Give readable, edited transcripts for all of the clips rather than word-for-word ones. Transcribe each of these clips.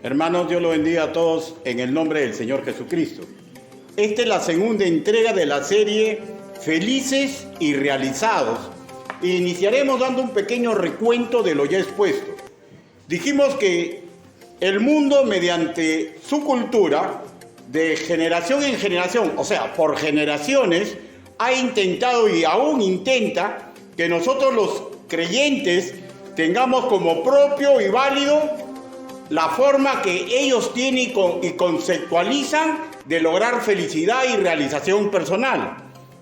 Hermanos, Dios los bendiga a todos en el nombre del Señor Jesucristo. Esta es la segunda entrega de la serie Felices y Realizados. Iniciaremos dando un pequeño recuento de lo ya expuesto. Dijimos que el mundo, mediante su cultura, de generación en generación, o sea, por generaciones, ha intentado y aún intenta que nosotros los creyentes tengamos como propio y válido la forma que ellos tienen y conceptualizan de lograr felicidad y realización personal.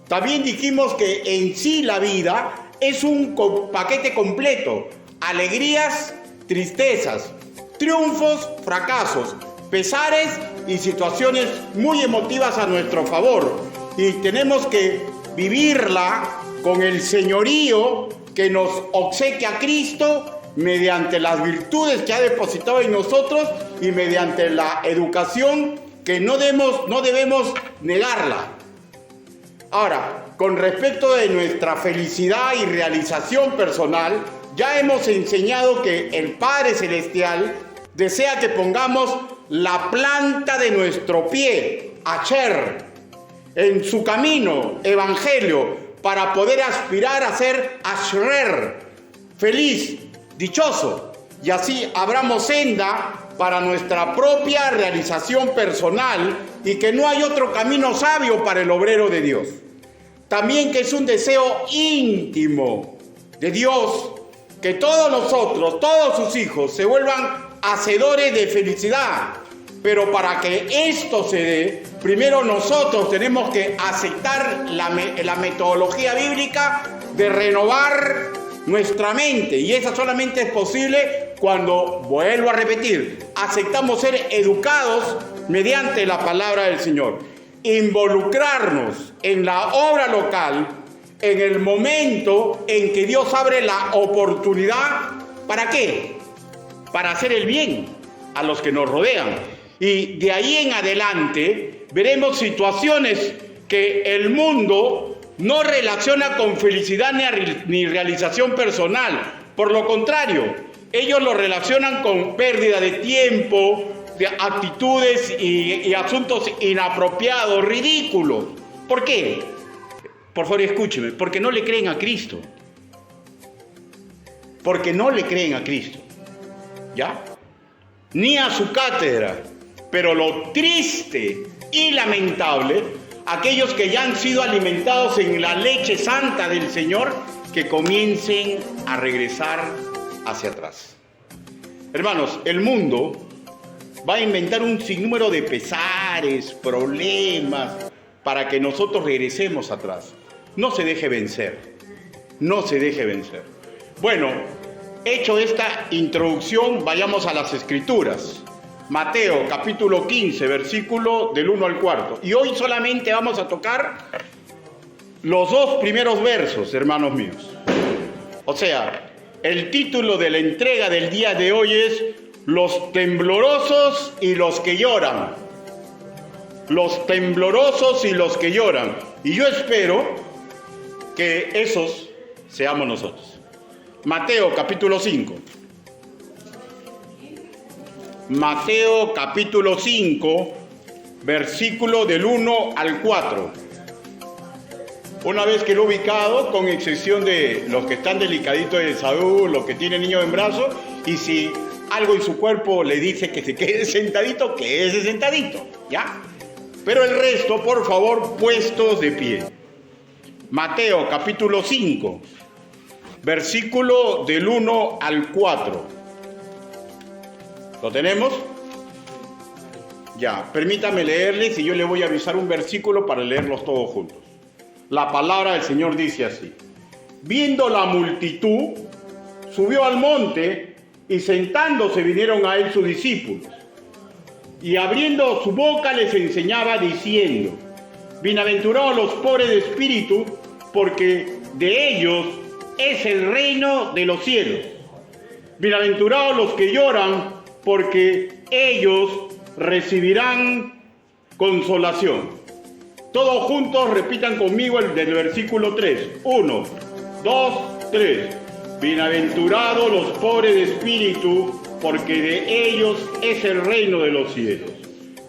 También dijimos que en sí la vida es un paquete completo: alegrías, tristezas, triunfos, fracasos, pesares y situaciones muy emotivas a nuestro favor. Y tenemos que vivirla con el señorío que nos obsequia Cristo, mediante las virtudes que ha depositado en nosotros y mediante la educación que no debemos negarla. Ahora, con respecto de nuestra felicidad y realización personal, ya hemos enseñado que el Padre Celestial desea que pongamos la planta de nuestro pie, Asher, en su camino, Evangelio, para poder aspirar a ser Ashrer, feliz, dichoso, y así abramos senda para nuestra propia realización personal y que no hay otro camino sabio para el obrero de Dios. También que es un deseo íntimo de Dios que todos nosotros, todos sus hijos, se vuelvan hacedores de felicidad. Pero para que esto se dé, primero nosotros tenemos que aceptar la metodología bíblica de renovar nuestra mente, y esa solamente es posible cuando, vuelvo a repetir, aceptamos ser educados mediante la palabra del Señor, involucrarnos en la obra local en el momento en que Dios abre la oportunidad. ¿Para qué? Para hacer el bien a los que nos rodean. Y de ahí en adelante veremos situaciones que el mundo no relaciona con felicidad ni realización personal. Por lo contrario, ellos lo relacionan con pérdida de tiempo, de actitudes y asuntos inapropiados, ridículos. ¿Por qué? Por favor, escúcheme. Porque no le creen a Cristo. Porque no le creen a Cristo. ¿Ya? Ni a su cátedra. Pero lo triste y lamentable, aquellos que ya han sido alimentados en la leche santa del Señor, que comiencen a regresar hacia atrás. Hermanos, el mundo va a inventar un sinnúmero de pesares, problemas, para que nosotros regresemos atrás. No se deje vencer. No se deje vencer. Bueno, hecho esta introducción, vayamos a las Escrituras. Mateo capítulo 15, versículo del 1 al 4. Y hoy solamente vamos a tocar los dos primeros versos, hermanos míos. O sea, el título de la entrega del día de hoy es Los temblorosos y los que lloran. Los temblorosos y los que lloran. Y yo espero que esos seamos nosotros. Mateo capítulo 5. Mateo capítulo 5, versículo del 1 al 4. Una vez que lo he ubicado, con excepción de los que están delicaditos de salud, los que tienen niños en brazos, y si algo en su cuerpo le dice que se quede sentadito, quédese sentadito, ¿ya? Pero el resto, por favor, puestos de pie. Mateo capítulo 5, versículo del 1 al 4. ¿Lo tenemos? Ya, permítame leerles y yo le voy a avisar un versículo para leerlos todos juntos. La palabra del Señor dice así: viendo la multitud, subió al monte y sentándose vinieron a él sus discípulos. Y abriendo su boca les enseñaba diciendo: bienaventurados los pobres de espíritu, porque de ellos es el reino de los cielos. Bienaventurados los que lloran, porque ellos recibirán consolación. Todos juntos repitan conmigo el del versículo 3. 1, 2, 3. Bienaventurados los pobres de espíritu, porque de ellos es el reino de los cielos.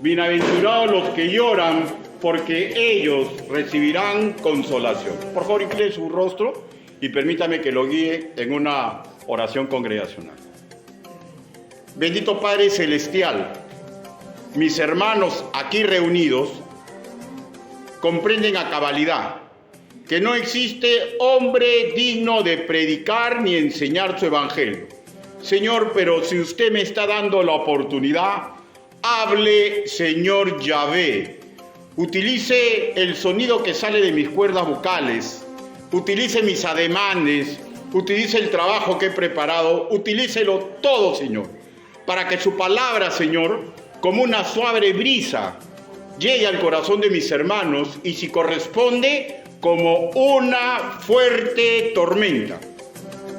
Bienaventurados los que lloran, porque ellos recibirán consolación. Por favor, incline su rostro y permítame que lo guíe en una oración congregacional. Bendito Padre Celestial, mis hermanos aquí reunidos comprenden a cabalidad que no existe hombre digno de predicar ni enseñar su evangelio. Señor, pero si usted me está dando la oportunidad, hable, Señor Yahvé. Utilice el sonido que sale de mis cuerdas vocales, utilice mis ademanes, utilice el trabajo que he preparado, utilícelo todo, Señor, para que su palabra, Señor, como una suave brisa, llegue al corazón de mis hermanos y, si corresponde, como una fuerte tormenta.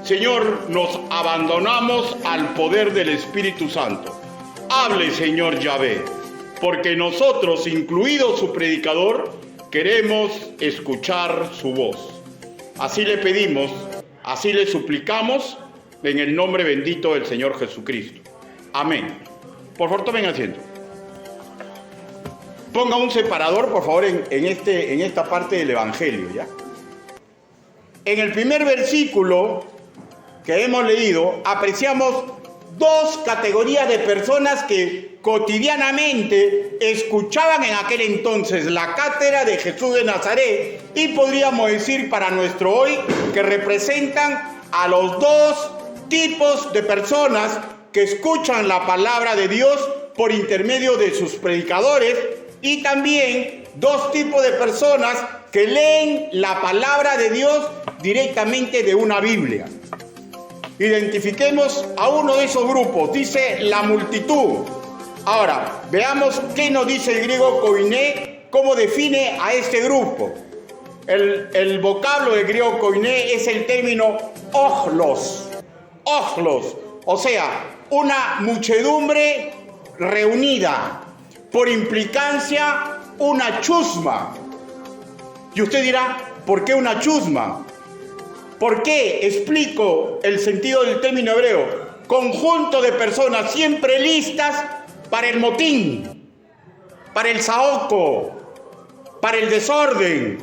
Señor, nos abandonamos al poder del Espíritu Santo. Hable, Señor Yahvé, porque nosotros, incluido su predicador, queremos escuchar su voz. Así le pedimos, así le suplicamos, en el nombre bendito del Señor Jesucristo. Amén. Por favor, tomen asiento. Ponga un separador, por favor, en esta parte del Evangelio, ¿ya? En el primer versículo que hemos leído, apreciamos dos categorías de personas que cotidianamente escuchaban en aquel entonces la cátedra de Jesús de Nazaret, y podríamos decir para nuestro hoy que representan a los dos tipos de personas que escuchan la palabra de Dios por intermedio de sus predicadores, y también dos tipos de personas que leen la palabra de Dios directamente de una Biblia. Identifiquemos a uno de esos grupos. Dice la multitud. Ahora, veamos qué nos dice el griego koiné, cómo define a este grupo. El vocablo del griego koiné es el término ojlos. Ojlos, o sea, una muchedumbre reunida. Por implicancia, una chusma. Y usted dirá, ¿por qué una chusma? ¿Por qué? Explico el sentido del término hebreo. Conjunto de personas siempre listas para el motín, para el saoco, para el desorden,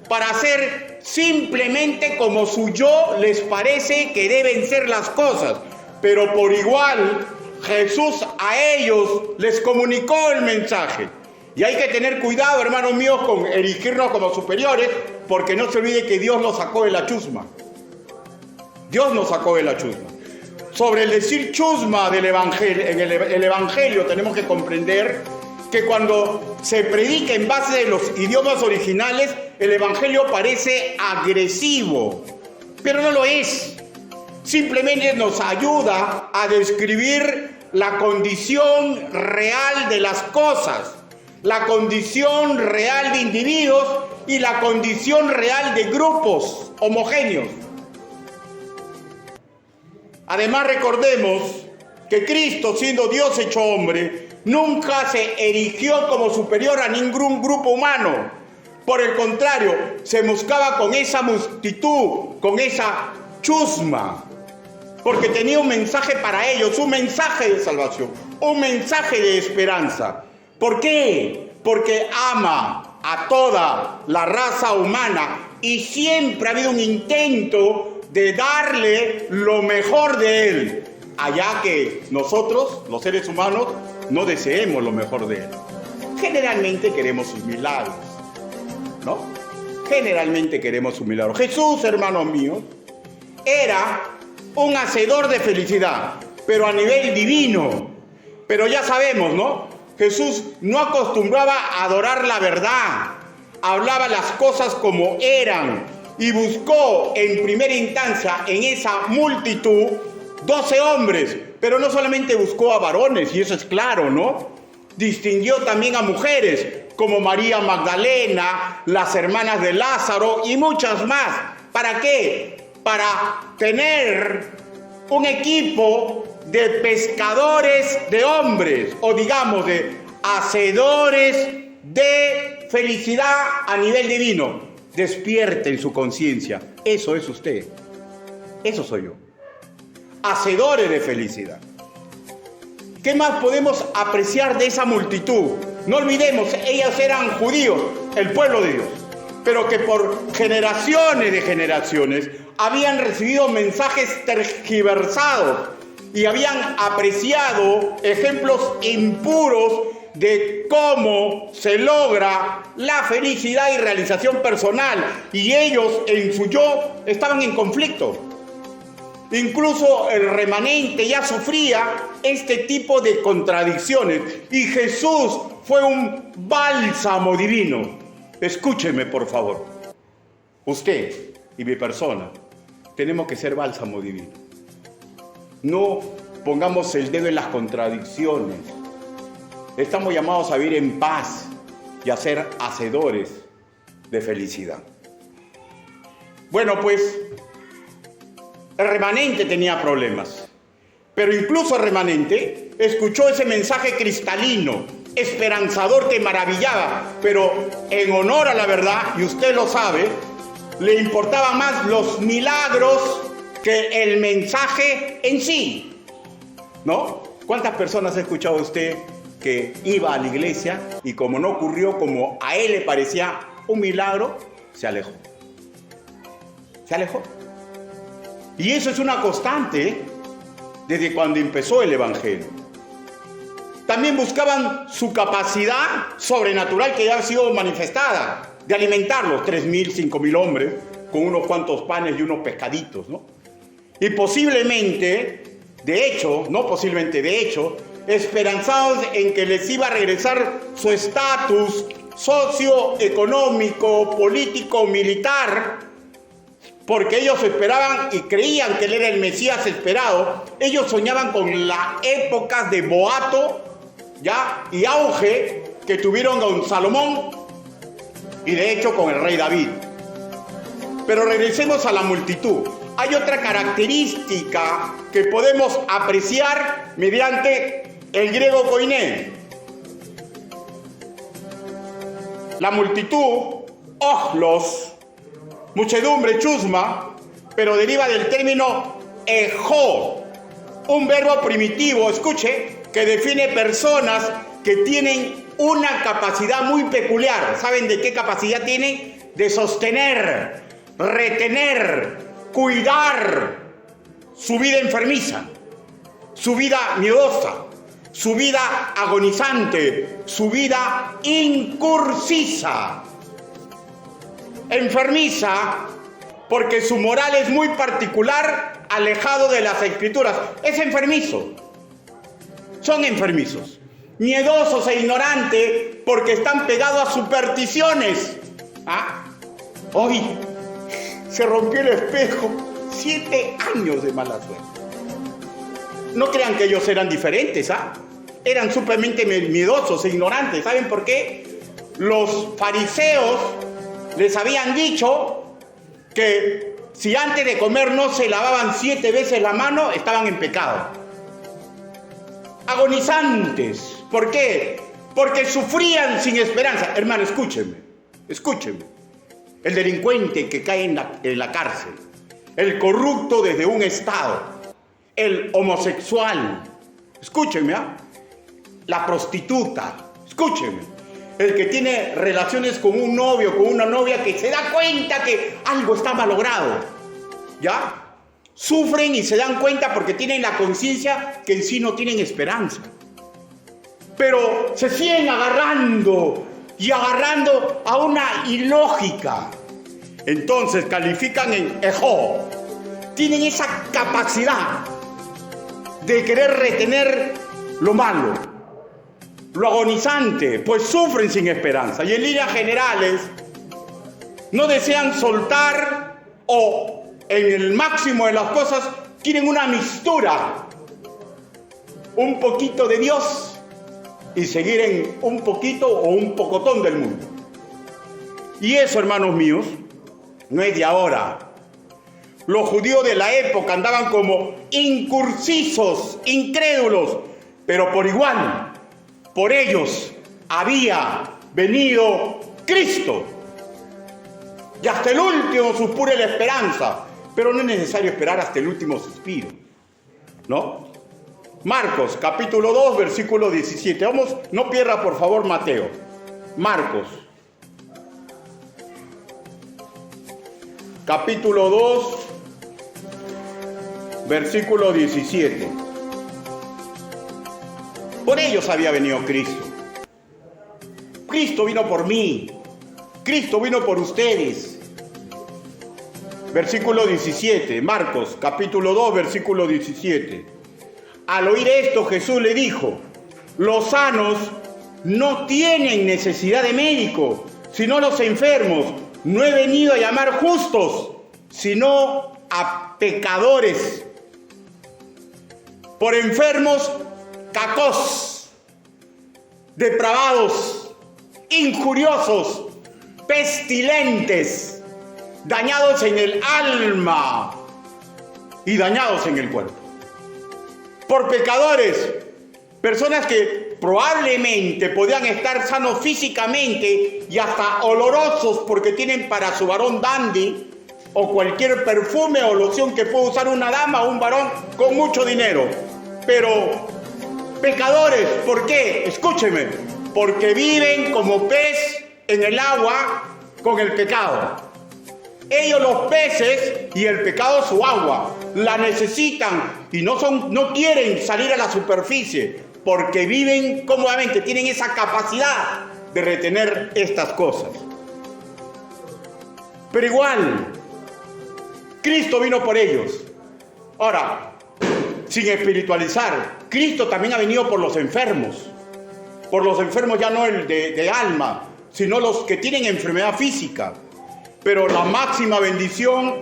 para hacer simplemente como su yo les parece que deben ser las cosas. Pero por igual, Jesús a ellos les comunicó el mensaje. Y hay que tener cuidado, hermanos míos, con erigirnos como superiores, porque no se olvide que Dios nos sacó de la chusma. Dios nos sacó de la chusma. Sobre el decir chusma del evangelio, en el evangelio tenemos que comprender que cuando se predica en base de los idiomas originales, el evangelio parece agresivo, pero no lo es. Simplemente nos ayuda a describir la condición real de las cosas, la condición real de individuos y la condición real de grupos homogéneos. Además, recordemos que Cristo, siendo Dios hecho hombre, nunca se erigió como superior a ningún grupo humano. Por el contrario, se buscaba con esa multitud, con esa chusma, porque tenía un mensaje para ellos, un mensaje de salvación, un mensaje de esperanza. ¿Por qué? Porque ama a toda la raza humana y siempre ha habido un intento de darle lo mejor de él, allá que nosotros, los seres humanos, no deseemos lo mejor de él. Generalmente queremos sus milagros, ¿no? Generalmente queremos sus milagros. Jesús, hermanos míos, era un hacedor de felicidad, pero a nivel divino. Pero ya sabemos, ¿no? Jesús no acostumbraba a adorar la verdad, hablaba las cosas como eran y buscó en primera instancia en esa multitud 12 hombres, pero no solamente buscó a varones, y eso es claro, ¿no? Distinguió también a mujeres como María Magdalena, las hermanas de Lázaro y muchas más. ¿Para qué? Para tener un equipo de pescadores de hombres, o digamos de hacedores de felicidad a nivel divino. Despierten su conciencia. Eso es usted. Eso soy yo. Hacedores de felicidad. ¿Qué más podemos apreciar de esa multitud? No olvidemos, ellos eran judíos, el pueblo de Dios, pero que por generaciones de generaciones habían recibido mensajes tergiversados y habían apreciado ejemplos impuros de cómo se logra la felicidad y realización personal, y ellos en su yo estaban en conflicto. Incluso el remanente ya sufría este tipo de contradicciones, y Jesús fue un bálsamo divino. Escúcheme, por favor. Usted y mi persona tenemos que ser bálsamo divino. No pongamos el dedo en las contradicciones. Estamos llamados a vivir en paz y a ser hacedores de felicidad. Bueno, pues el remanente tenía problemas, pero incluso el remanente escuchó ese mensaje cristalino, esperanzador, que maravillaba, pero en honor a la verdad, y usted lo sabe, le importaban más los milagros que el mensaje en sí, ¿no? ¿Cuántas personas ha escuchado usted que iba a la iglesia y como no ocurrió como a él le parecía un milagro, se alejó? Se alejó. Y eso es una constante desde cuando empezó el Evangelio. También buscaban su capacidad sobrenatural que ya ha sido manifestada de alimentarlos, 3.000, 5.000 hombres, con unos cuantos panes y unos pescaditos, ¿no? Y posiblemente, de hecho, esperanzados en que les iba a regresar su estatus socioeconómico, político, militar, porque ellos esperaban y creían que él era el Mesías esperado. Ellos soñaban con las épocas de boato, ¿ya?, y auge que tuvieron con Salomón y de hecho con el rey David. Pero regresemos a la multitud. Hay otra característica que podemos apreciar mediante el griego koiné. La multitud, ojlos, muchedumbre, chusma, pero deriva del término ejó, un verbo primitivo, escuche, que define personas que tienen una capacidad muy peculiar. ¿Saben de qué capacidad tienen? De sostener, retener, cuidar su vida enfermiza, su vida miedosa, su vida agonizante, su vida incursisa. Enfermiza porque su moral es muy particular, alejado de las escrituras. Es enfermizo. Son enfermizos. Miedosos e ignorantes porque están pegados a supersticiones. Hoy se rompió el espejo. 7 años de mala suerte. No crean que ellos eran diferentes, Eran sumamente miedosos e ignorantes. ¿Saben por qué? Los fariseos les habían dicho que si antes de comer no se lavaban 7 veces la mano, estaban en pecado. Agonizantes. ¿Por qué? Porque sufrían sin esperanza. Hermano, escúcheme. El delincuente que cae en la cárcel, el corrupto desde un estado, el homosexual, escúcheme, la prostituta, escúcheme, el que tiene relaciones con un novio, con una novia, que se da cuenta que algo está malogrado, ¿ya? Sufren y se dan cuenta porque tienen la conciencia que en sí no tienen esperanza. Pero se siguen agarrando a una ilógica. Entonces califican en ejó. Tienen esa capacidad de querer retener lo malo, lo agonizante, pues sufren sin esperanza. Y en líneas generales no desean soltar, o en el máximo de las cosas quieren una mixtura, un poquito de Dios y seguir en un poquito o un pocotón del mundo. Y eso, hermanos míos, no es de ahora. Los judíos de la época andaban como incursisos, incrédulos, pero por igual, por ellos había venido Cristo. Y hasta el último suspiro la esperanza. Pero no es necesario esperar hasta el último suspiro, ¿no? Marcos, capítulo 2, versículo 17. Vamos, no pierda por favor Mateo. Marcos, capítulo 2, versículo 17. Por ellos había venido Cristo. Cristo vino por mí. Cristo vino por ustedes. Versículo 17, Marcos, capítulo 2, versículo 17. Al oír esto, Jesús le dijo: los sanos no tienen necesidad de médico, sino los enfermos. No he venido a llamar justos, sino a pecadores. Por enfermos, cacos, depravados, injuriosos, pestilentes, dañados en el alma y dañados en el cuerpo. Por pecadores, personas que probablemente podían estar sanos físicamente y hasta olorosos porque tienen para su varón dandy o cualquier perfume o loción que pueda usar una dama o un varón con mucho dinero. Pero pecadores, ¿por qué? Escúcheme, porque viven como pez en el agua con el pecado. Ellos, los peces, y el pecado su agua, la necesitan y no quieren salir a la superficie porque viven cómodamente, tienen esa capacidad de retener estas cosas. Pero igual, Cristo vino por ellos. Ahora, sin espiritualizar, Cristo también ha venido por los enfermos. Por los enfermos ya no el de alma, sino los que tienen enfermedad física. Pero la máxima bendición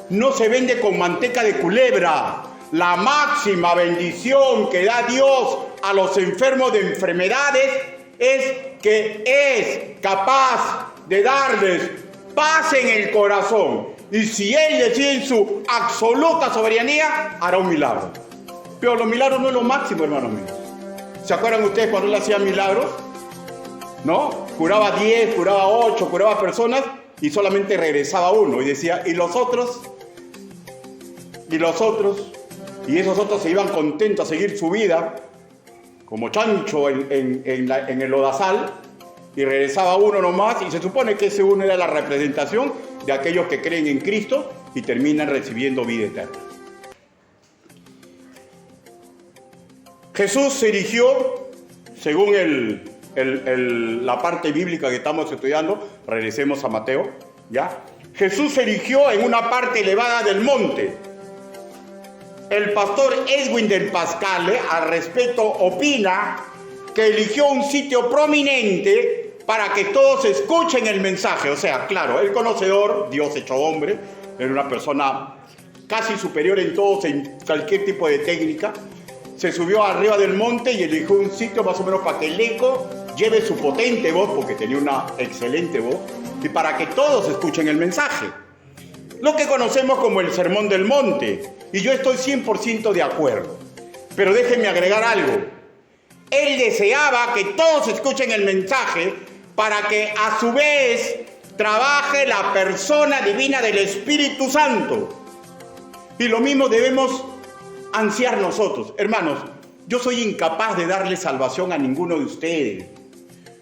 no se vende con manteca de culebra. La máxima bendición que da Dios a los enfermos de enfermedades es que es capaz de darles paz en el corazón. Y si Él decide en su absoluta soberanía, hará un milagro. Pero los milagros no es lo máximo, hermanos míos. ¿Se acuerdan ustedes cuando Él hacía milagros? ¿No? Curaba 10, curaba 8, curaba personas y solamente regresaba uno y decía, ¿y los otros? ¿Y los otros? Y esos otros se iban contentos a seguir su vida como chancho en el lodazal, y regresaba uno nomás, y se supone que ese uno era la representación de aquellos que creen en Cristo y terminan recibiendo vida eterna. Jesús se erigió, según la parte bíblica que estamos estudiando, regresemos a Mateo, ¿ya? Jesús se erigió en una parte elevada del monte. El pastor Edwin del Pascale, al respecto, opina que eligió un sitio prominente para que todos escuchen el mensaje. O sea, claro, el conocedor, Dios hecho hombre, era una persona casi superior en todos, en cualquier tipo de técnica. Se subió arriba del monte y eligió un sitio más o menos para que el eco lleve su potente voz, porque tenía una excelente voz, y para que todos escuchen el mensaje. Lo que conocemos como el Sermón del Monte. Y yo estoy 100% de acuerdo. Pero déjenme agregar algo. Él deseaba que todos escuchen el mensaje para que a su vez trabaje la persona divina del Espíritu Santo. Y lo mismo debemos ansiar nosotros. Hermanos, yo soy incapaz de darle salvación a ninguno de ustedes.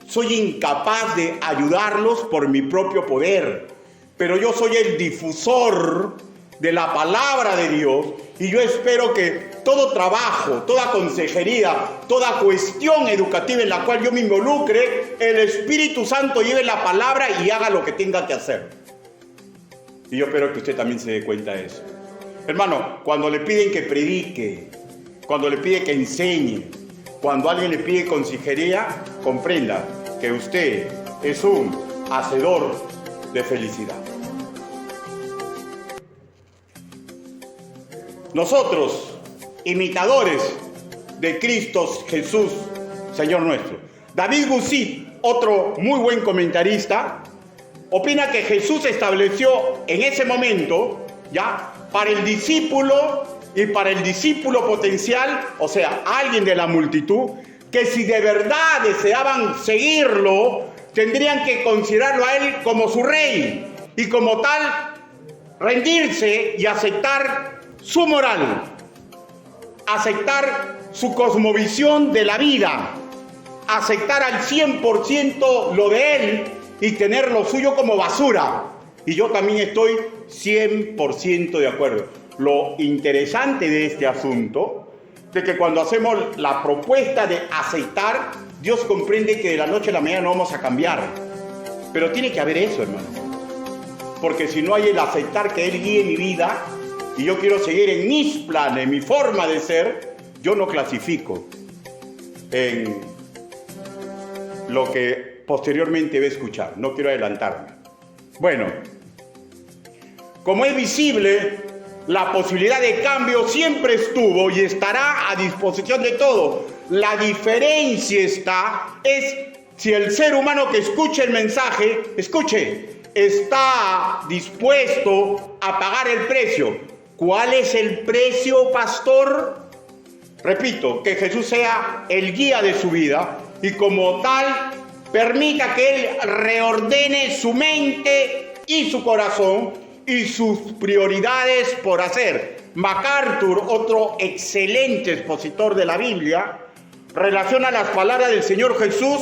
Soy incapaz de ayudarlos por mi propio poder. Pero yo soy el difusor de la palabra de Dios, y yo espero que todo trabajo, toda consejería, toda cuestión educativa en la cual yo me involucre, el Espíritu Santo lleve la palabra y haga lo que tenga que hacer. Y yo espero que usted también se dé cuenta de eso. Hermano, cuando le piden que predique, cuando le piden que enseñe, cuando alguien le pide consejería, comprenda que usted es un hacedor de felicidad. Nosotros, imitadores de Cristo Jesús, Señor nuestro. David Gusit, otro muy buen comentarista, opina que Jesús estableció en ese momento, ya, para el discípulo y para el discípulo potencial, o sea, alguien de la multitud, que si de verdad deseaban seguirlo, tendrían que considerarlo a él como su rey y como tal rendirse y aceptar su moral. aceptar su cosmovisión de la vida, aceptar al 100% lo de él y tener lo suyo como basura. Y yo también estoy 100% de acuerdo. Lo interesante de este asunto, de que cuando hacemos la propuesta de aceptar, Dios comprende que de la noche a la mañana no vamos a cambiar. Pero tiene que haber eso, hermano. Porque si no hay el aceptar que Él guíe mi vida, y yo quiero seguir en mis planes, en mi forma de ser, yo no clasifico en lo que posteriormente voy a escuchar. No quiero adelantarme. Bueno, como es visible, la posibilidad de cambio siempre estuvo y estará a disposición de todos. La diferencia es si el ser humano que escuche el mensaje, está dispuesto a pagar el precio. ¿Cuál es el precio, pastor? Repito, que Jesús sea el guía de su vida y como tal permita que Él reordene su mente y su corazón y sus prioridades por hacer. MacArthur, otro excelente expositor de la Biblia, relaciona las palabras del Señor Jesús,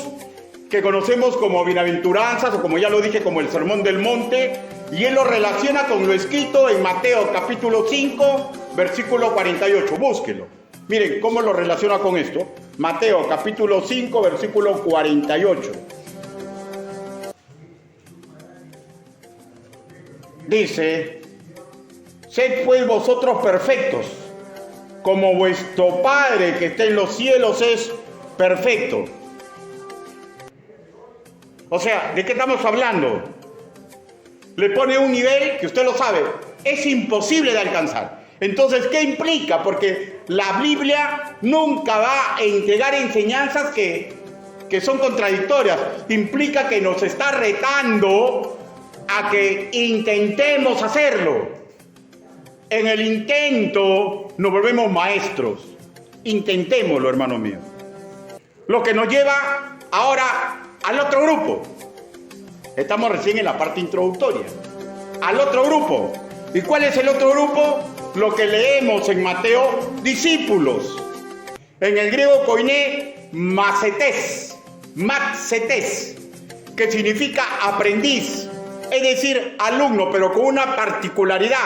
que conocemos como bienaventuranzas, o como ya lo dije, como el Sermón del Monte, y él lo relaciona con lo escrito en Mateo capítulo 5, versículo 48. Búsquelo. Miren cómo lo relaciona con esto. Mateo capítulo 5, versículo 48. Dice: sed pues vosotros perfectos, como vuestro Padre que está en los cielos es perfecto. O sea, ¿de qué estamos hablando? Le pone un nivel que usted lo sabe, es imposible de alcanzar. Entonces, ¿qué implica? Porque la Biblia nunca va a entregar enseñanzas que son contradictorias. Implica que nos está retando a que intentemos hacerlo. En el intento nos volvemos maestros. Intentémoslo, hermano mío. Lo que nos lleva ahora al otro grupo. Estamos recién en la parte introductoria. Al otro grupo. ¿Y cuál es el otro grupo? Lo que leemos en Mateo, discípulos. En el griego koiné, macetes, que significa aprendiz, es decir, alumno, pero con una particularidad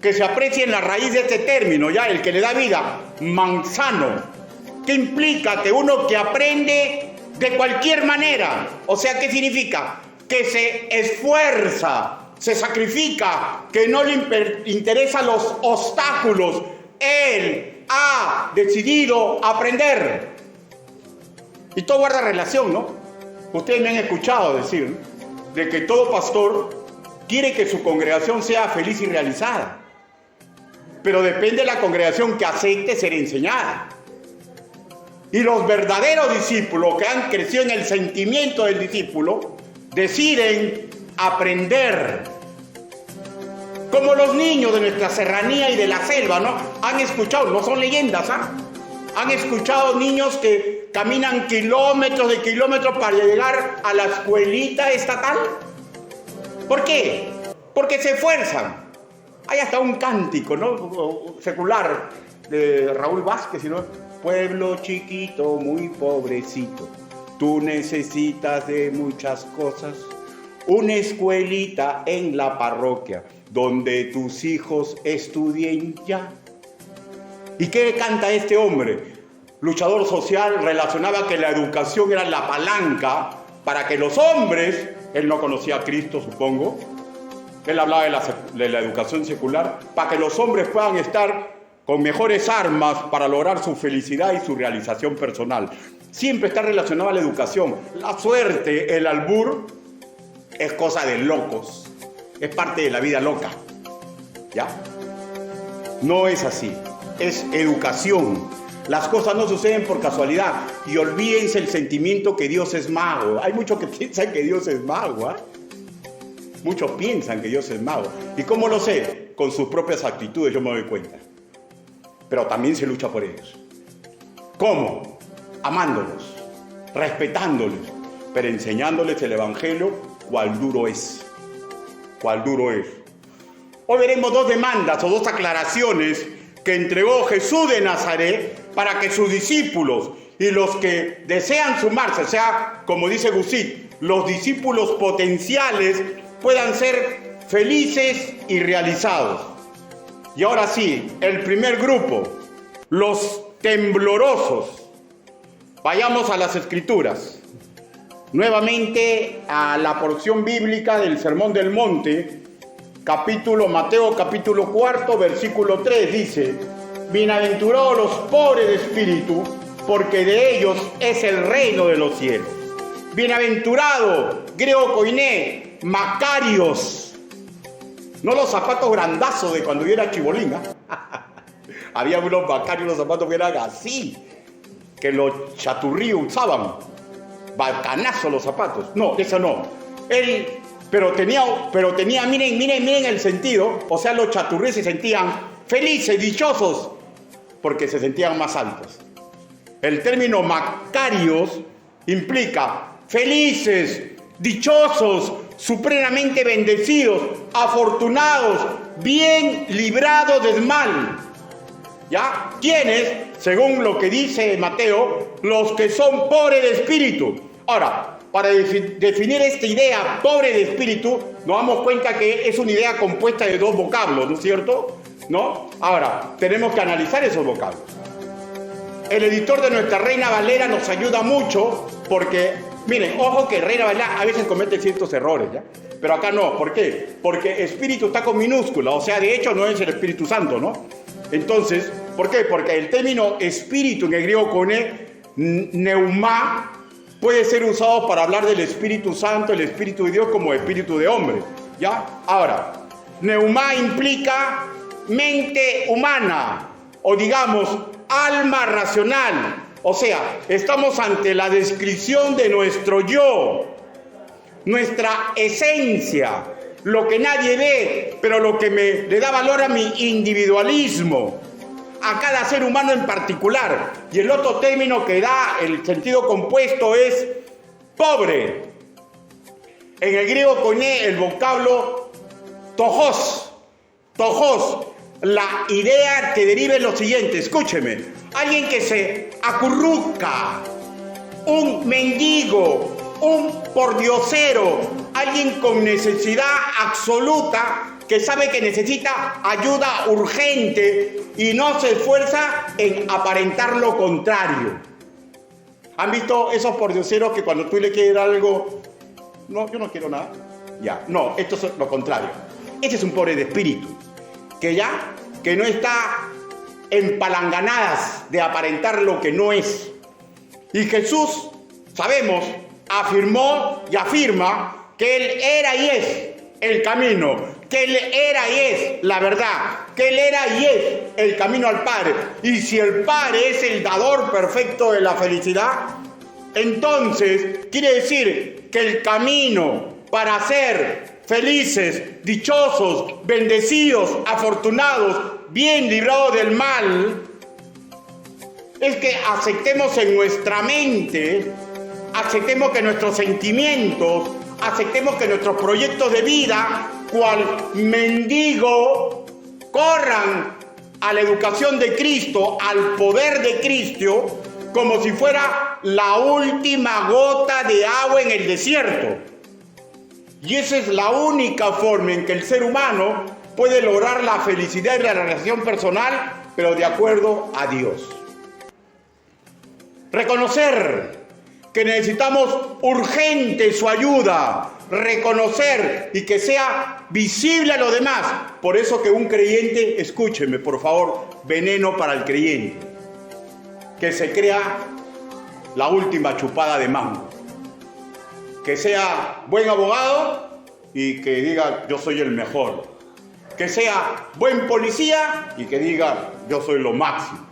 que se aprecia en la raíz de este término, ya el que le da vida, manzano, que implica que uno que aprende de cualquier manera. O sea, ¿qué significa? Que se esfuerza, se sacrifica, que no le interesan los obstáculos. Él ha decidido aprender. Y todo guarda relación, ¿no? Ustedes me han escuchado decir de que todo pastor quiere que su congregación sea feliz y realizada. Pero depende de la congregación que acepte ser enseñada. Y los verdaderos discípulos que han crecido en el sentimiento del discípulo deciden aprender. Como los niños de nuestra serranía y de la selva, ¿no? Han escuchado, no son leyendas, ¿ah? Han escuchado niños que caminan kilómetros de kilómetros para llegar a la escuelita estatal. ¿Por qué? Porque se esfuerzan. Hay hasta un cántico, ¿no? Secular de Raúl Vázquez, ¿no? Pueblo chiquito, muy pobrecito, tú necesitas de muchas cosas. Una escuelita en la parroquia, donde tus hijos estudien ya. ¿Y qué canta este hombre? Luchador social, relacionaba que la educación era la palanca para que los hombres, él no conocía a Cristo, supongo, él hablaba de la educación secular, para que los hombres puedan estar con mejores armas para lograr su felicidad y su realización personal. Siempre está relacionado a la educación. La suerte, el albur, es cosa de locos. Es parte de la vida loca. ¿Ya? No es así. Es educación. Las cosas no suceden por casualidad. Y olvídense el sentimiento que Dios es mago. Hay muchos que piensan que Dios es mago, ¿eh? Muchos piensan que Dios es mago. ¿Y cómo lo sé? Con sus propias actitudes yo me doy cuenta. Pero también se lucha por ellos. ¿Cómo? Amándolos, respetándoles, pero enseñándoles el Evangelio, cuál duro es. Cuál duro es. Hoy veremos dos demandas o dos aclaraciones que entregó Jesús de Nazaret para que sus discípulos y los que desean sumarse, o sea, como dice Gusit, los discípulos potenciales puedan ser felices y realizados. Y ahora sí, el primer grupo, los temblorosos. Vayamos a las Escrituras. Nuevamente a la porción bíblica del Sermón del Monte, Mateo capítulo 4, versículo 3, dice: bienaventurados los pobres de espíritu, porque de ellos es el reino de los cielos. Bienaventurado, griego koiné, macarios. No los zapatos grandazos de cuando yo era chibolín. Había unos macarios, los zapatos que eran así, que los chaturríos usaban. Bacanazos los zapatos. No, eso no. Pero tenía, miren el sentido. O sea, los chaturríos se sentían felices, dichosos, porque se sentían más altos. El término macarios implica felices, dichosos, supremamente bendecidos, afortunados, bien librados del mal. ¿Ya? ¿Quiénes? Según lo que dice Mateo, los que son pobres de espíritu. Ahora, para definir esta idea, pobre de espíritu, nos damos cuenta que es una idea compuesta de dos vocablos, ¿no es cierto? ¿No? Ahora, tenemos que analizar esos vocablos. El editor de nuestra Reina Valera nos ayuda mucho porque, miren, ojo que Reina Valera a veces comete ciertos errores, ¿ya? Pero acá no. ¿Por qué? Porque espíritu está con minúscula, o sea, de hecho no es el Espíritu Santo, ¿no? Entonces, ¿por qué? Porque el término espíritu en el griego koiné, neumá, puede ser usado para hablar del Espíritu Santo, el Espíritu de Dios, como espíritu de hombre, ¿ya? Ahora, neumá implica mente humana, o digamos, alma racional. O sea, estamos ante la descripción de nuestro yo, nuestra esencia, lo que nadie ve, pero lo que le da valor a mi individualismo, a cada ser humano en particular. Y el otro término que da el sentido compuesto es pobre. En el griego koiné, el vocablo tojos. La idea que deriva es lo siguiente, escúcheme. Alguien que se acurruca, un mendigo, un pordiosero, alguien con necesidad absoluta, que sabe que necesita ayuda urgente y no se esfuerza en aparentar lo contrario. ¿Han visto esos pordioseros que cuando tú le quieres dar algo, no, yo no quiero nada? Ya, no, esto es lo contrario. Ese es un pobre de espíritu, que no está en palanganadas de aparentar lo que no es. Y Jesús, sabemos, afirmó y afirma que Él era y es el camino, que Él era y es la verdad, que Él era y es el camino al Padre. Y si el Padre es el dador perfecto de la felicidad, entonces quiere decir que el camino para ser felices, dichosos, bendecidos, afortunados, bien librados del mal, es que aceptemos en nuestra mente, aceptemos que nuestros sentimientos, aceptemos que nuestros proyectos de vida, cual mendigo, corran a la educación de Cristo, al poder de Cristo, como si fuera la última gota de agua en el desierto. Y esa es la única forma en que el ser humano puede lograr la felicidad y la relación personal, pero de acuerdo a Dios. Reconocer que necesitamos urgente su ayuda, reconocer y que sea visible a los demás. Por eso que un creyente, escúcheme por favor, veneno para el creyente, que se crea la última chupada de mango, que sea buen abogado y que diga yo soy el mejor, que sea buen policía y que diga yo soy lo máximo,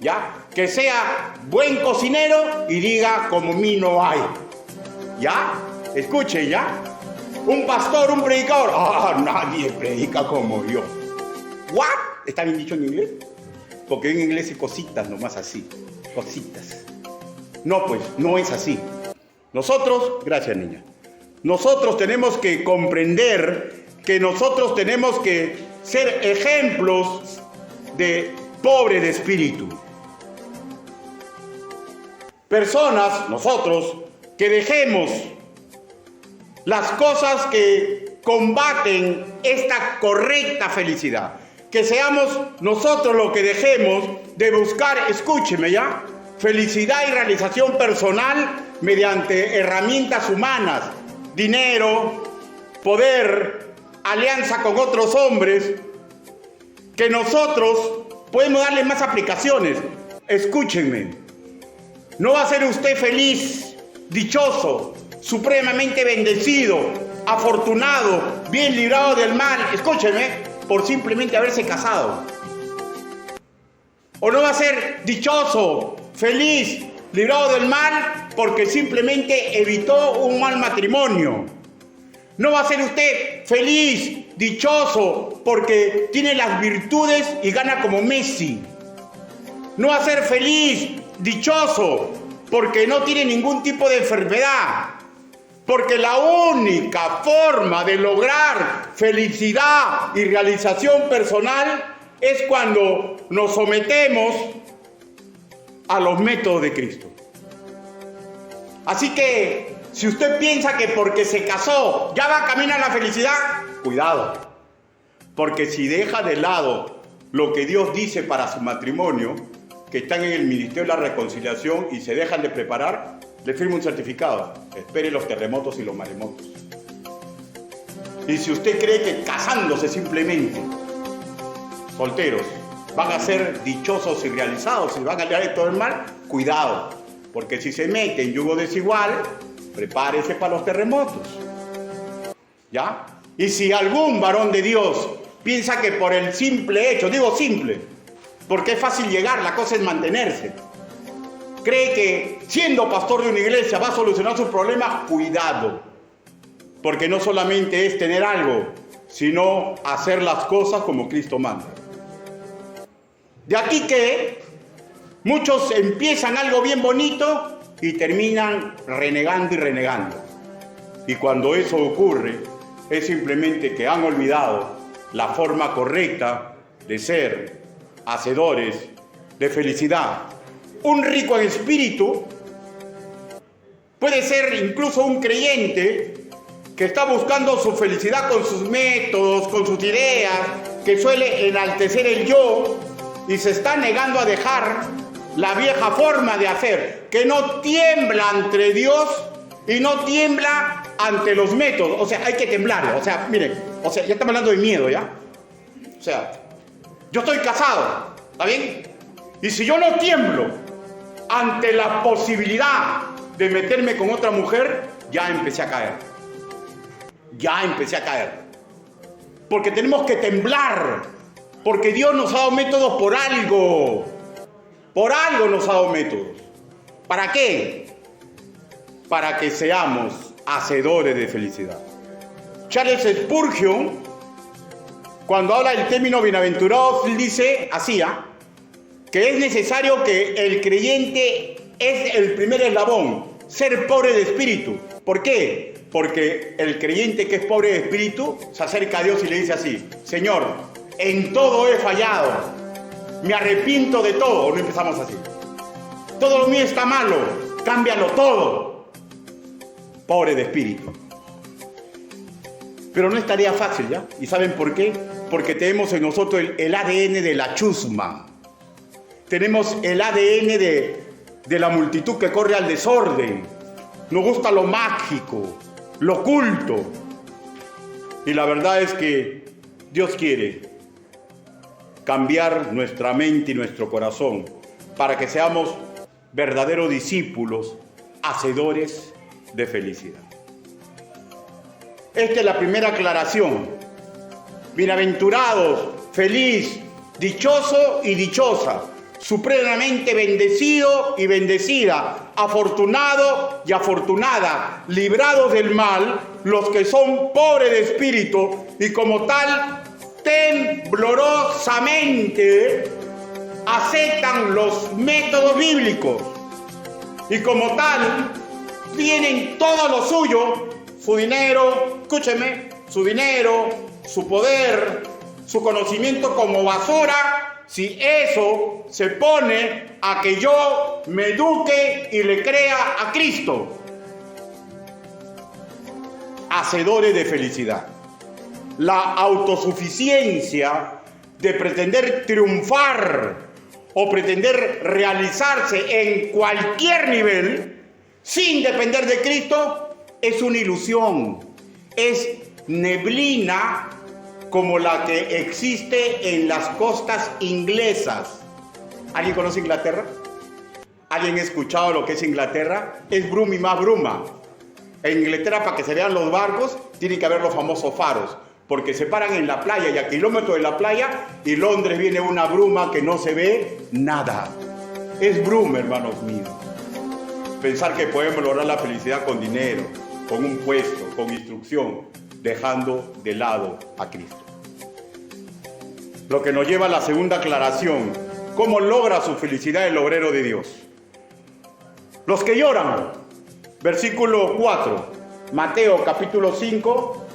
¿ya? Que sea buen cocinero y diga como mí no hay, ¿ya? Escuche, ¿ya? Un pastor, un predicador, nadie predica como yo. ¿What? ¿Está bien dicho en inglés? Porque en inglés hay cositas nomás así, cositas. No, pues, no es así. Nosotros, gracias niña, nosotros tenemos que comprender que nosotros tenemos que ser ejemplos de pobres de espíritu. Personas, nosotros, que dejemos las cosas que combaten esta correcta felicidad. Que seamos nosotros los que dejemos de buscar, escúcheme ya, felicidad y realización personal mediante herramientas humanas, dinero, poder, alianza con otros hombres, que nosotros podemos darle más aplicaciones. Escúchenme, no va a ser usted feliz, dichoso, supremamente bendecido, afortunado, bien librado del mal, escúcheme, por simplemente haberse casado. O no va a ser dichoso, feliz, librado del mal porque simplemente evitó un mal matrimonio. No va a ser usted feliz, dichoso porque tiene las virtudes y gana como Messi. No va a ser feliz, dichoso porque no tiene ningún tipo de enfermedad. Porque la única forma de lograr felicidad y realización personal es cuando nos sometemos a los métodos de Cristo. Así que, si usted piensa que porque se casó ya va camino a la felicidad, cuidado. Porque si deja de lado lo que Dios dice para su matrimonio, que están en el Ministerio de la Reconciliación y se dejan de preparar, le firma un certificado. Espere los terremotos y los maremotos. Y si usted cree que casándose simplemente, solteros, van a ser dichosos y realizados y van a lidiar de todo el mal, cuidado. Porque si se mete en yugo desigual, prepárese para los terremotos. ¿Ya? Y si algún varón de Dios piensa que por el simple hecho, digo simple, porque es fácil llegar, la cosa es mantenerse, cree que siendo pastor de una iglesia va a solucionar sus problemas, cuidado. Porque no solamente es tener algo, sino hacer las cosas como Cristo manda. De aquí que muchos empiezan algo bien bonito y terminan renegando y renegando. Y cuando eso ocurre, es simplemente que han olvidado la forma correcta de ser hacedores de felicidad. Un rico en espíritu puede ser incluso un creyente que está buscando su felicidad con sus métodos, con sus ideas, que suele enaltecer el yo y se está negando a dejar la vieja forma de hacer, que no tiembla ante Dios y no tiembla ante los métodos. O sea, hay que temblar. O sea, miren, ya estamos hablando de miedo, ¿ya? O sea, yo estoy casado, ¿está bien? Y si yo no tiemblo ante la posibilidad de meterme con otra mujer, ya empecé a caer. Porque tenemos que temblar, porque Dios nos ha dado métodos por algo. Por algo nos ha dado métodos. ¿Para qué? Para que seamos hacedores de felicidad. Charles Spurgeon, cuando habla del término bienaventurados, él dice así, que es necesario que el creyente es el primer eslabón, ser pobre de espíritu. ¿Por qué? Porque el creyente que es pobre de espíritu se acerca a Dios y le dice así: Señor, en todo he fallado, me arrepiento de todo. No empezamos así. Todo lo mío está malo, cámbialo todo. Pobre de espíritu. Pero no es tarea fácil, ¿ya? ¿Y saben por qué? Porque tenemos en nosotros el ADN de la chusma. Tenemos el ADN de la multitud que corre al desorden. Nos gusta lo mágico, lo oculto. Y la verdad es que Dios quiere cambiar nuestra mente y nuestro corazón para que seamos verdaderos discípulos, hacedores de felicidad. Esta es la primera aclaración. Bienaventurados, feliz, dichoso y dichosa, supremamente bendecido y bendecida, afortunado y afortunada, librados del mal, los que son pobres de espíritu y como tal, temblorosamente aceptan los métodos bíblicos y como tal, tienen todo lo suyo, su dinero, escúcheme, su dinero, su poder, su conocimiento como basura, si eso se pone a que yo me eduque y le crea a Cristo. Hacedores de felicidad. La autosuficiencia de pretender triunfar o pretender realizarse en cualquier nivel sin depender de Cristo es una ilusión, es neblina como la que existe en las costas inglesas. ¿Alguien conoce Inglaterra? ¿Alguien ha escuchado lo que es Inglaterra? Es bruma y más bruma. En Inglaterra, para que se vean los barcos, tienen que haber los famosos faros, porque se paran en la playa y a kilómetros de la playa, y Londres viene una bruma que no se ve nada. Es bruma, hermanos míos. Pensar que podemos lograr la felicidad con dinero, con un puesto, con instrucción, dejando de lado a Cristo. Lo que nos lleva a la segunda aclaración: ¿cómo logra su felicidad el obrero de Dios? Los que lloran. Versículo 4, Mateo capítulo 5,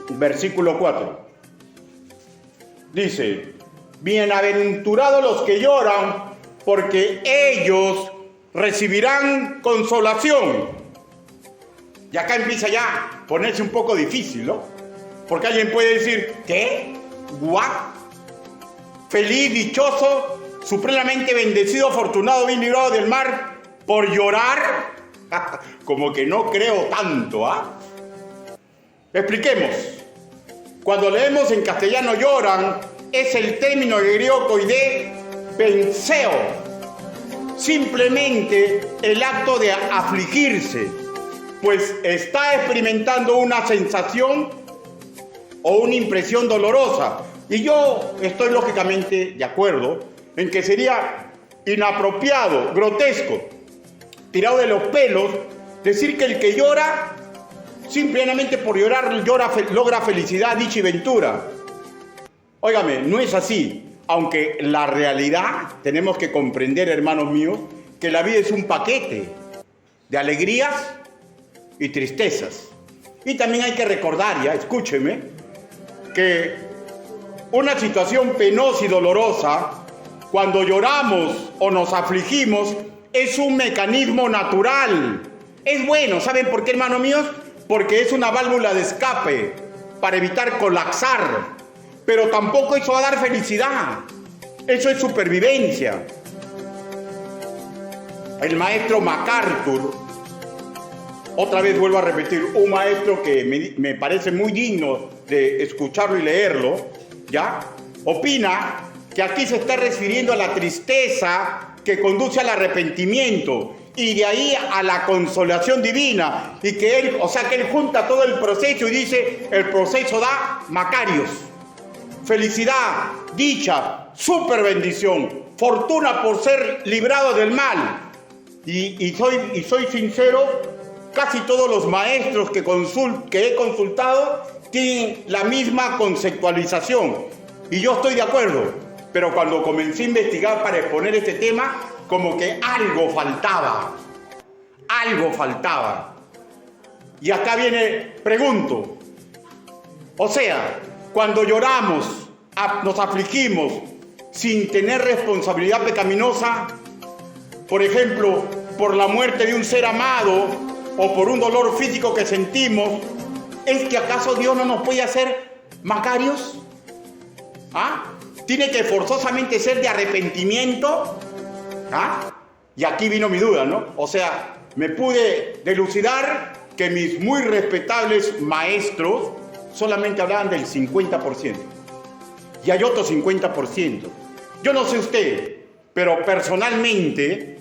versículo 4. Dice: bienaventurados los que lloran, porque ellos recibirán consolación. Y acá empieza ya a ponerse un poco difícil, ¿no? Porque alguien puede decir: ¿qué? ¿What? Feliz, dichoso, supremamente bendecido, afortunado, bien librado del mar, por llorar. Como que no creo tanto, ¿ah? Expliquemos. Cuando leemos en castellano lloran, es el término griego koide penseo. Simplemente el acto de afligirse, pues está experimentando una sensación o una impresión dolorosa. Y yo estoy lógicamente de acuerdo en que sería inapropiado, grotesco, tirado de los pelos, decir que el que llora, simplemente por llorar, logra felicidad, dicha y ventura. Óigame, no es así. Aunque la realidad, tenemos que comprender, hermanos míos, que la vida es un paquete de alegrías y tristezas. Y también hay que recordar, ya, escúcheme, que una situación penosa y dolorosa, cuando lloramos o nos afligimos, es un mecanismo natural. Es bueno, ¿saben por qué, hermanos míos? Porque es una válvula de escape para evitar colapsar. Pero tampoco eso va a dar felicidad. Eso es supervivencia. El maestro MacArthur, otra vez vuelvo a repetir, un maestro que me parece muy digno de escucharlo y leerlo, ¿ya? Opina que aquí se está refiriendo a la tristeza que conduce al arrepentimiento y de ahí a la consolación divina, y que él, que él junta todo el proceso y dice: el proceso da Macarios, felicidad, dicha, super bendición, fortuna por ser librado del mal. Y soy sincero, casi todos los maestros que he consultado tienen la misma conceptualización, y yo estoy de acuerdo. Pero cuando comencé a investigar para exponer este tema, como que algo faltaba. Y acá pregunto, cuando lloramos, nos afligimos sin tener responsabilidad pecaminosa, por ejemplo, por la muerte de un ser amado o por un dolor físico que sentimos, ¿es que acaso Dios no nos puede hacer Macarios? ¿Ah? ¿Tiene que forzosamente ser de arrepentimiento? ¿Ah? Y aquí vino mi duda, ¿no? Me pude delucidar que mis muy respetables maestros solamente hablaban del 50%. Y hay otro 50%. Yo no sé usted, pero personalmente,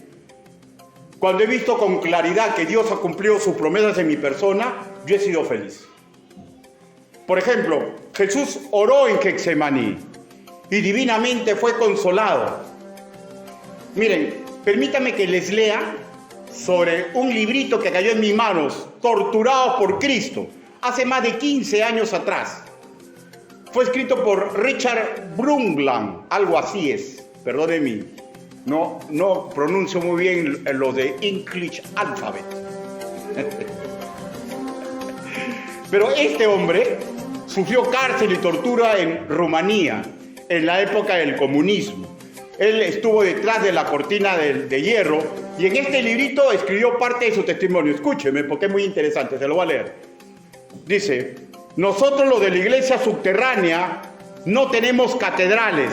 cuando he visto con claridad que Dios ha cumplido sus promesas en mi persona, yo he sido feliz. Por ejemplo, Jesús oró en Getsemaní y divinamente fue consolado. Miren, permítame que les lea sobre un librito que cayó en mis manos, Torturados por Cristo, hace más de 15 años atrás. Fue escrito por Richard Brundtland, algo así es, perdónenme, no pronuncio muy bien lo de English Alphabet. Pero este hombre sufrió cárcel y tortura en Rumanía, en la época del comunismo. Él estuvo detrás de la cortina de hierro y en este librito escribió parte de su testimonio. Escúcheme, porque es muy interesante, se lo voy a leer. Dice: nosotros los de la iglesia subterránea no tenemos catedrales,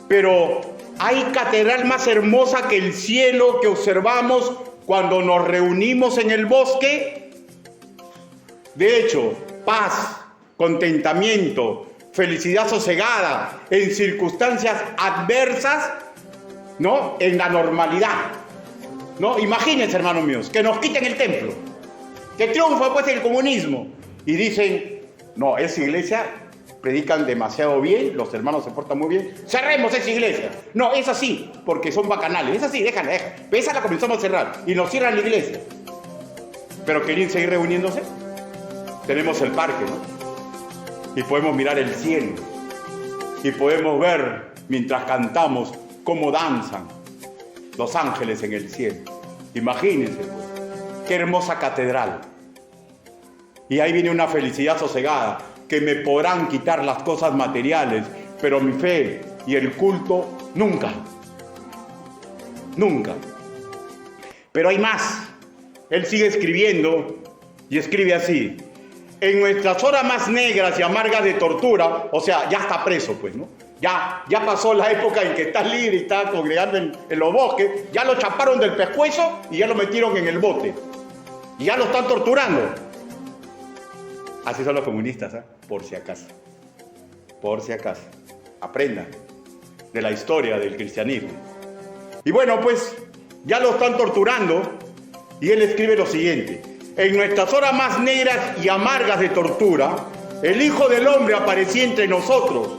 pero hay catedral más hermosa que el cielo que observamos cuando nos reunimos en el bosque. De hecho, paz, contentamiento, felicidad sosegada en circunstancias adversas, ¿no? En la normalidad, ¿no? Imagínense, hermanos míos, que nos quiten el templo, que triunfa pues el comunismo y dicen: no, esa iglesia predican demasiado bien, los hermanos se portan muy bien, cerremos esa iglesia. No, es así, porque son bacanales, es así, déjala. Pero esa la comenzamos a cerrar y nos cierran la iglesia. Pero ¿quieren seguir reuniéndose? Tenemos el parque, ¿no? Y podemos mirar el cielo y podemos ver mientras cantamos cómo danzan los ángeles en el cielo. Imagínense, pues, qué hermosa catedral. Y ahí viene una felicidad sosegada, que me podrán quitar las cosas materiales, pero mi fe y el culto nunca. Nunca. Pero hay más. Él sigue escribiendo y escribe así: en nuestras horas más negras y amargas de tortura, o sea, ya está preso, pues, ¿no? Ya pasó la época en que está libre y está congregando en los bosques, ya lo chaparon del pescuezo y ya lo metieron en el bote. Y ya lo están torturando. Así son los comunistas, ¿eh? Por si acaso. Por si acaso. Aprendan de la historia del cristianismo. Y bueno, pues, ya lo están torturando y él escribe lo siguiente: en nuestras horas más negras y amargas de tortura, el Hijo del Hombre aparecía entre nosotros.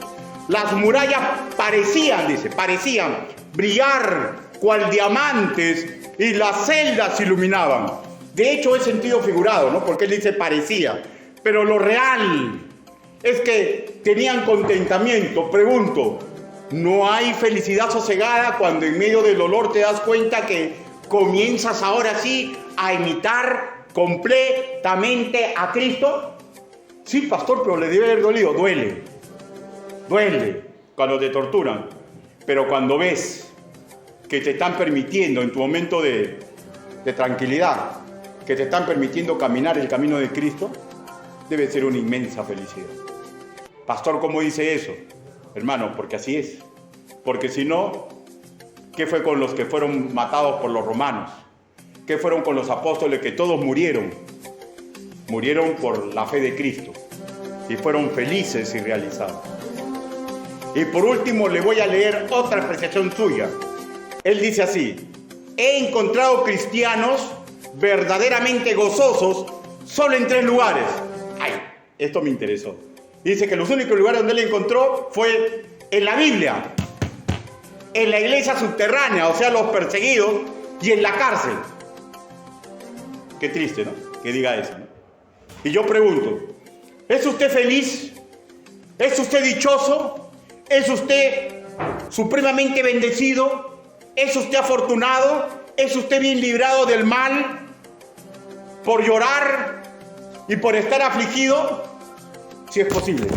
Las murallas parecían brillar cual diamantes y las celdas se iluminaban. De hecho, es sentido figurado, ¿no? Porque él dice parecía. Pero lo real es que tenían contentamiento. Pregunto, ¿no hay felicidad sosegada cuando en medio del dolor te das cuenta que comienzas ahora sí a imitar completamente a Cristo? Sí, pastor, pero le debe haber dolido. Duele cuando te torturan, pero cuando ves que te están permitiendo en tu momento de tranquilidad, que te están permitiendo caminar el camino de Cristo, debe ser una inmensa felicidad. Pastor, ¿cómo dice eso? Hermano, porque así es. Porque si no, ¿qué fue con los que fueron matados por los romanos? ¿Qué fueron con los apóstoles que todos murieron? Murieron por la fe de Cristo y fueron felices y realizados. Y por último le voy a leer otra apreciación suya. Él dice así: he encontrado cristianos verdaderamente gozosos solo en 3 lugares. Ay, esto me interesó. Dice que los únicos lugares donde él encontró fue en la Biblia, en la iglesia subterránea, o sea, los perseguidos, y en la cárcel. Qué triste, ¿no? Que diga eso, ¿no? Y yo pregunto, ¿es usted feliz? ¿Es usted dichoso? ¿Es usted supremamente bendecido? ¿Es usted afortunado? ¿Es usted bien librado del mal por llorar y por estar afligido? Sí es posible.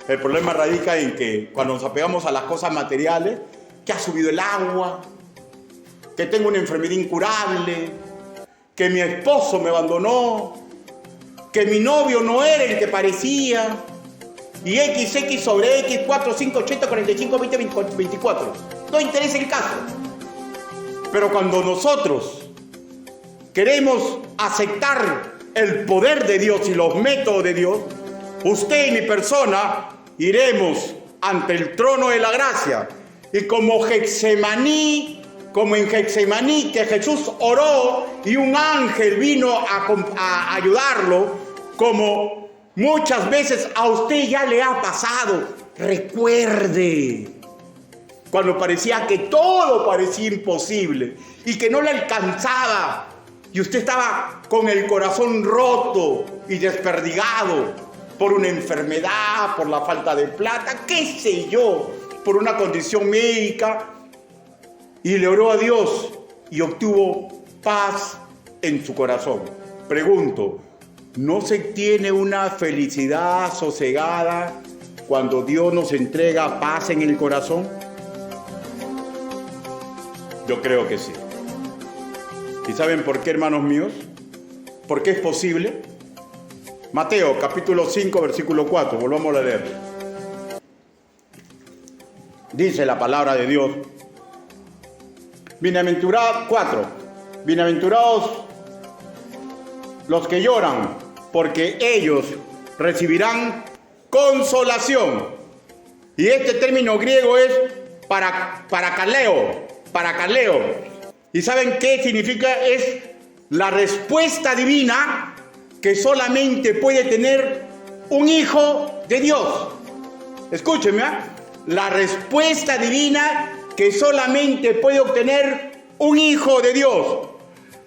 El problema radica en que cuando nos apegamos a las cosas materiales, que ha subido el agua, que tengo una enfermedad incurable, que mi esposo me abandonó, que mi novio no era el que parecía, y XX sobre X, 4, 5, 80, 45, 20, 24. No interesa el caso. Pero cuando nosotros queremos aceptar el poder de Dios y los métodos de Dios, usted y mi persona iremos ante el trono de la gracia. Y como en Getsemaní, que Jesús oró y un ángel vino a ayudarlo, como muchas veces a usted ya le ha pasado. Recuerde, cuando parecía que todo parecía imposible y que no le alcanzaba, y usted estaba con el corazón roto y desperdigado por una enfermedad, por la falta de plata, qué sé yo, por una condición médica, y le oró a Dios y obtuvo paz en su corazón. Pregunto, ¿No se tiene una felicidad sosegada cuando Dios nos entrega paz en el corazón? Yo creo que sí. ¿Y saben por qué, hermanos míos? ¿Por qué es posible? Mateo, capítulo 5, versículo 4. Volvamos a leer. Dice la palabra de Dios. Bienaventurados los que lloran, porque ellos recibirán consolación. Y este término griego es parakaleo. ¿Y saben qué significa? Es la respuesta divina que solamente puede tener un hijo de Dios. Escúchenme, ¿eh? La respuesta divina que solamente puede obtener un hijo de Dios.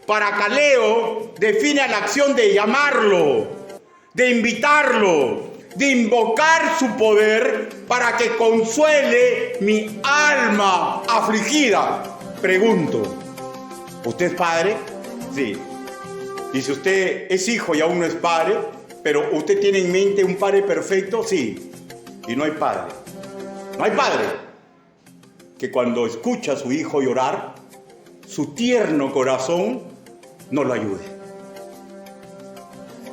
Parakaleo define la acción de llamarlo, de invitarlo, de invocar su poder para que consuele mi alma afligida. Pregunto, ¿usted es padre? Sí. Y si usted es hijo y aún no es padre, pero usted tiene en mente un padre perfecto, sí. Y no hay padre. No hay padre que cuando escucha a su hijo llorar, su tierno corazón no lo ayude.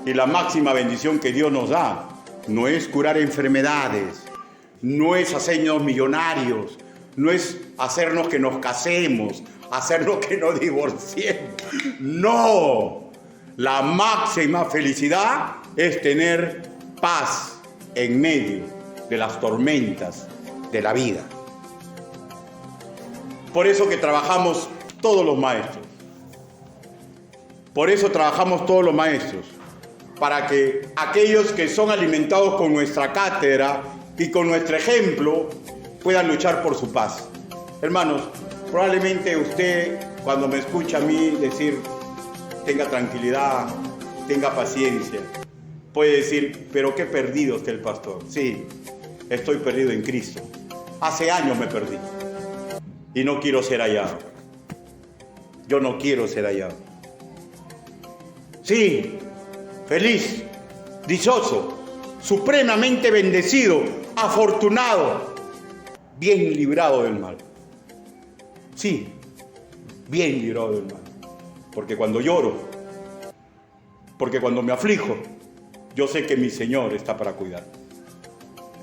Y la máxima bendición que Dios nos da no es curar enfermedades, no es hacernos millonarios, no es hacernos que nos casemos, hacernos que nos divorciemos. No, la máxima felicidad es tener paz en medio de las tormentas de la vida. Por eso que trabajamos todos los maestros. Por eso trabajamos todos los maestros, para que aquellos que son alimentados con nuestra cátedra y con nuestro ejemplo puedan luchar por su paz. Hermanos, probablemente usted, cuando me escucha a mí decir, tenga tranquilidad, tenga paciencia, puede decir, pero qué perdido está el pastor. Sí, estoy perdido en Cristo. Hace años me perdí y no quiero ser hallado. Yo no quiero ser hallado. Sí, feliz, dichoso, supremamente bendecido, afortunado, bien librado del mal. Sí, bien librado del mal. Porque cuando lloro, porque cuando me aflijo, yo sé que mi Señor está para cuidar.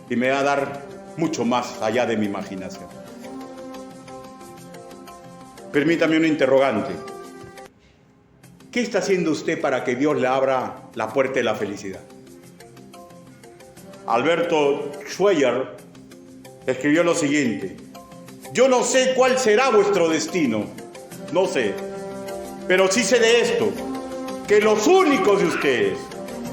Y me va a dar mucho más allá de mi imaginación. Permítame un interrogante. ¿Qué está haciendo usted para que Dios le abra la puerta de la felicidad? Alberto Schweyer escribió lo siguiente: yo no sé cuál será vuestro destino, no sé, pero sí sé de esto, que los únicos de ustedes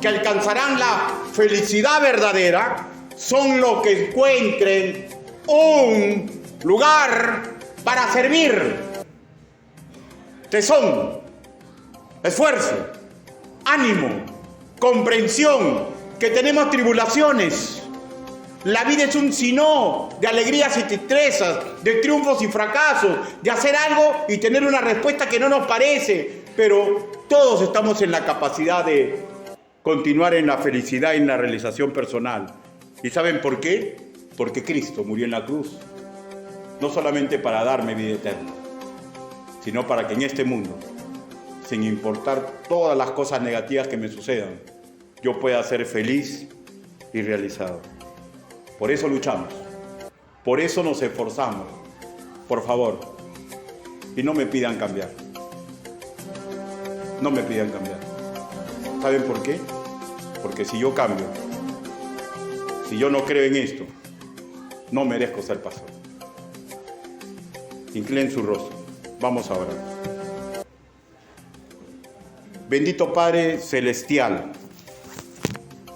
que alcanzarán la felicidad verdadera son los que encuentren un lugar para servir. Tesón, esfuerzo, ánimo, comprensión, que tenemos tribulaciones. La vida es un sinó de alegrías y tristezas, de triunfos y fracasos, de hacer algo y tener una respuesta que no nos parece, pero todos estamos en la capacidad de continuar en la felicidad y en la realización personal. ¿Y saben por qué? Porque Cristo murió en la cruz, no solamente para darme vida eterna, sino para que en este mundo, sin importar todas las cosas negativas que me sucedan, yo pueda ser feliz y realizado. Por eso luchamos, por eso nos esforzamos. Por favor, y no me pidan cambiar. No me pidan cambiar. ¿Saben por qué? Porque si yo cambio, si yo no creo en esto, no merezco ser pastor. Inclinen su rostro. Vamos a orar. Bendito Padre Celestial,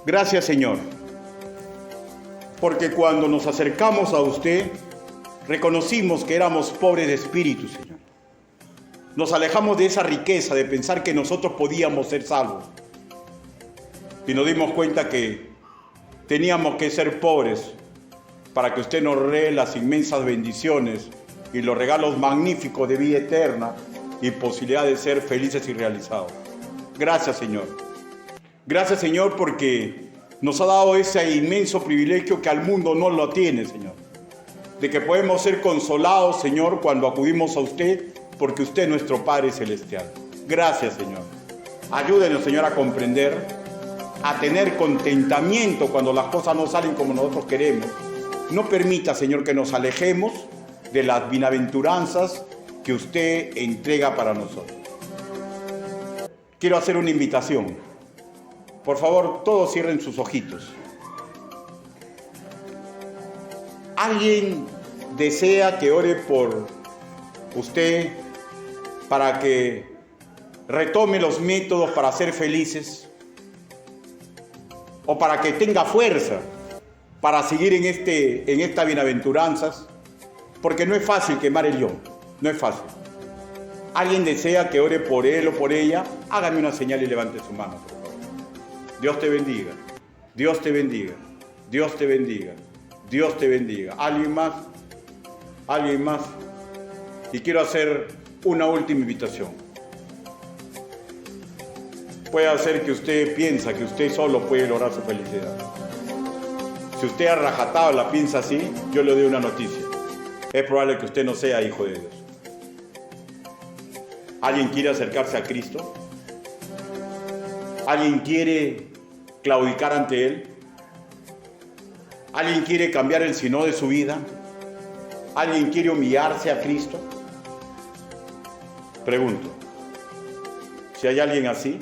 gracias Señor, porque cuando nos acercamos a usted, reconocimos que éramos pobres de espíritu, Señor. Nos alejamos de esa riqueza de pensar que nosotros podíamos ser salvos. Y nos dimos cuenta que teníamos que ser pobres para que usted nos dé las inmensas bendiciones y los regalos magníficos de vida eterna y posibilidad de ser felices y realizados. Gracias, Señor. Gracias, Señor, porque nos ha dado ese inmenso privilegio que al mundo no lo tiene, Señor. De que podemos ser consolados, Señor, cuando acudimos a usted, porque usted es nuestro Padre Celestial. Gracias, Señor. Ayúdenos, Señor, a comprender, a tener contentamiento cuando las cosas no salen como nosotros queremos. No permita, Señor, que nos alejemos de las bienaventuranzas que usted entrega para nosotros. Quiero hacer una invitación. Por favor, todos cierren sus ojitos. ¿Alguien desea que ore por usted para que retome los métodos para ser felices? ¿O para que tenga fuerza para seguir en estas bienaventuranzas? Porque no es fácil quemar el yo, no es fácil. ¿Alguien desea que ore por él o por ella? Hágame una señal y levante su mano, por favor. Dios te bendiga, Dios te bendiga, Dios te bendiga, Dios te bendiga. ¿Alguien más? ¿Alguien más? Y quiero hacer una última invitación. Puede ser que usted piensa que usted solo puede lograr su felicidad. Si usted a rajatabla piensa así, yo le doy una noticia. Es probable que usted no sea hijo de Dios. ¿Alguien quiere acercarse a Cristo? ¿Alguien quiere claudicar ante Él? ¿Alguien quiere cambiar el sino de su vida? ¿Alguien quiere humillarse a Cristo? Pregunto, si hay alguien así,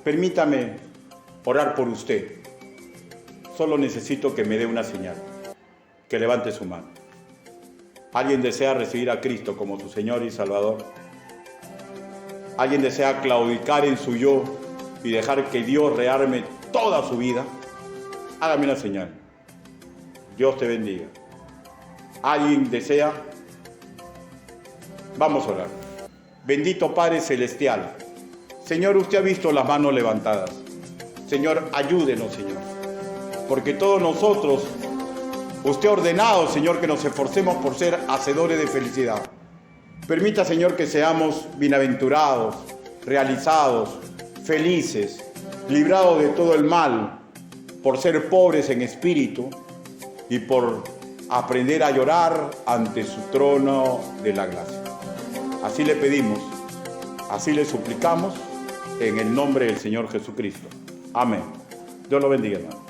permítame orar por usted. Solo necesito que me dé una señal, que levante su mano. ¿Alguien desea recibir a Cristo como su Señor y Salvador? ¿Alguien desea claudicar en su yo y dejar que Dios rearme toda su vida? Hágame una señal. Dios te bendiga. ¿Alguien desea? Vamos a orar. Bendito Padre Celestial. Señor, usted ha visto las manos levantadas. Señor, ayúdenos, Señor. Porque todos nosotros, usted ha ordenado, Señor, que nos esforcemos por ser hacedores de felicidad. Permita, Señor, que seamos bienaventurados, realizados, felices, librados de todo el mal, por ser pobres en espíritu y por aprender a llorar ante su trono de la gracia. Así le pedimos, así le suplicamos, en el nombre del Señor Jesucristo. Amén. Dios lo bendiga, hermano.